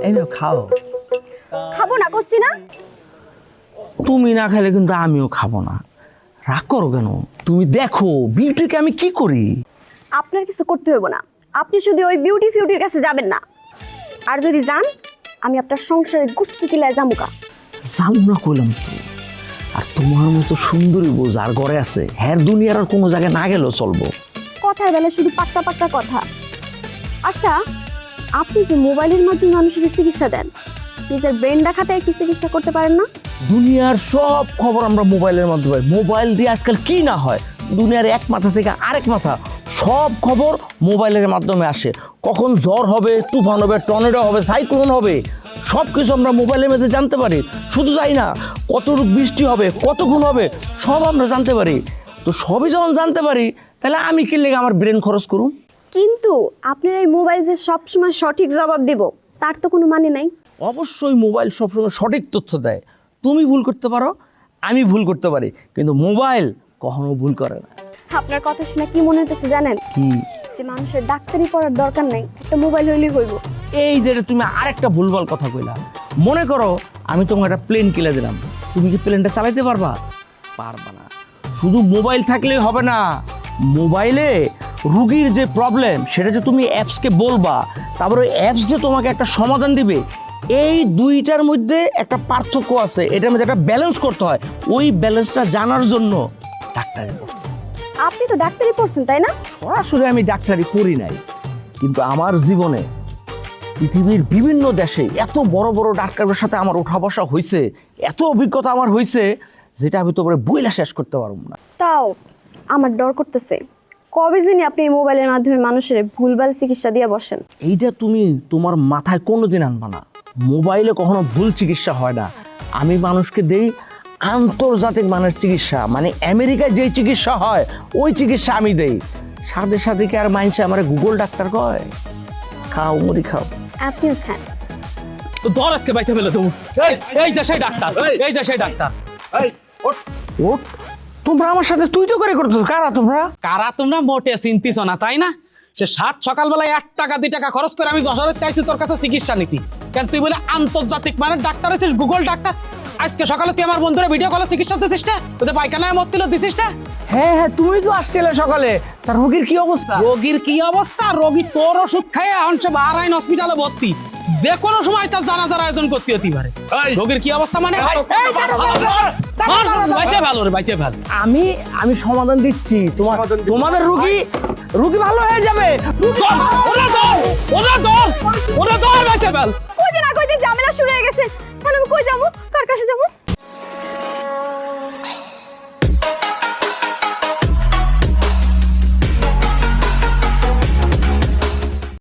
এই নাও খাও। খাবো না করছি না। তুমি না খেলে কিন্তু আমিও খাবো না। রাগ করো কেন? তুমি দেখো বিউটিকে আমি কি করি। আপনার কিছু করতে হইব না, আপনি শুধু ওই বিউটি ফিউটির কাছে যাবেন না। আর যদি যান, আমি আপনার সংসারে গুষ্টি কিলায় জামুকা। যাবো না কইলাম তো। আর তোমার মতো সুন্দরী বউ যার ঘরে আছে, হ্যাঁ দুনিয়ার আর কোনো জায়গায় না গেলেও চলবো। কথার বেলা শুধু পাক্কা পাক্কা কথা। আচ্ছা, আপনি যে মোবাইলের মাধ্যমে মানুষের চিকিৎসা দেন, নিজের ব্রেনটা খাতায় একটু চিকিৎসা করতে পারেন না? দুনিয়ার সব খবর আমরা মোবাইলের মাধ্যমে, মোবাইল দিয়ে আজকাল কি না হয়, দুনিয়ার এক মাথা থেকে আরেক মাথা সব খবর মোবাইলের মাধ্যমে আসে। কখন ঝড় হবে, তুফান হবে, টর্নেডো হবে, সাইক্লোন হবে, সব কিছু আমরা মোবাইলের মধ্যে জানতে পারি। শুধু যাই না, কতটুকু বৃষ্টি হবে, কতক্ষণ হবে, সব আমরা জানতে পারি। তো সবই যখন জানতে পারি, তাহলে আমি কি লেগে আমার ব্রেন খরচ করুম? কিন্তু আপনার এই মোবাইল যে সবসময় সঠিক জবাব দেব, তার তো কোনো মানে নাই। অবশ্যই মোবাইল সবসময় সঠিক তথ্য দেয়। তুমি ভুল করতে পারো, আমি ভুল করতে পারি, কিন্তু মোবাইল কখনো ভুল করে না। আপনার কথা শুনে কি মনে হতেছে জানেন? কি? যে মানুষের ডাক্তারি পড়ার দরকার নাই, একটা মোবাইল হইলেই হইব। এই যে তুমি আরেকটা ভুলভাল কথা কইলা। মনে করো আমি তোমাকে একটা প্লেন কিনে দিলাম, তুমি কি প্লেনটা চালাইতে পারবা? পারবা না। শুধু মোবাইল থাকলেই হবে না, মোবাইলে রুগীর যে প্রবলেম সেটা যে তুমি অ্যাপসকে বলবা, তারপরে ওই অ্যাপস যে তোমাকে একটা সমাধান দিবে, এই দুইটার মধ্যে একটা পার্থক্য আছে। এটার মধ্যে একটা ব্যালেন্স করতে হয়। ওই ব্যালেন্সটা জানার জন্য ডাক্তারি পড়তে হয়। আপনি তো ডাক্তারি পড়ছেন তাই না? সরাসরি আমি ডাক্তারি করি নাই, কিন্তু আমার জীবনে পৃথিবীর বিভিন্ন দেশে এত বড় বড় ডাক্তারের সাথে আমার ওঠা বসা হয়েছে, এত অভিজ্ঞতা আমার হয়েছে, যেটা আমি তোমার বইলা শেষ করতে পারবো না। তাও আমার ডর করতেছে, কবে জানি আপনি এই মোবাইলের মাধ্যমে মানুষের ভুলভাল চিকিৎসা দিয়ে বসেন। এইটা তুমি তোমার মাথায় কোনোদিন আনবা না। মোবাইলে কখনো ভুল চিকিৎসা হয় না। আমি মানুষকে দেই আন্তর্জাতিক মানের চিকিৎসা, মানে আমেরিকায় যে চিকিৎসা হয় ওই চিকিৎসা আমি দেই। সাথে সাথে কি আর মানুষে আমার গুগল ডাক্তার কয়? খাও মুড়ি খাও। আপনিও খান। ধর আজকে বাইতে ফেলে তুমি। এই যে সেই ডাক্তার, এই যে সেই ডাক্তার। ওঠ, তোমরা আমার সাথে তুই তো করে করতেছো। কারা তোমরা? কারা তোমরা মোটে চিন্তিস না তাই না? সে 7 সকালবেলায় 1 টাকা 2 টাকা খরচ করে আমি যশোরে চাইছি তোর কাছে চিকিৎসা নিতি। কেন তুই বলে আন্তর্জাতিক মানের ডাক্তার হয়েছিস, গুগল ডাক্তার? আজকে সকালে তুই আমার বন্ধুরা ভিডিও কলে চিকিৎসা দিছিস না? তোদের পায়খানায় মরছিল দিছিস না? হ্যাঁ হ্যাঁ, তুমি তো আসছিলে সকালে। তার রোগীর কি অবস্থা? রোগীর কি অবস্থা? রোগী তোর ওষুধ খাইয়ে এখন সে বারাইন হসপিটালে ভর্তি। যে কোনো সময় তার জানাজার আয়োজন করতে হতে পারে। রোগীর কি অবস্থা মানে? বাইসে ভালো রে, বাইসে ভালো। আমি সমাধান দিচ্ছি। তোমাদের রোগী ভালো হয়ে যাবে। ওরা দর বাইসে ভালো। কই দিন ঝামেলা শুরু হয়ে গেছে। এখন আমি কই যাবো, কার কাছে যাবো?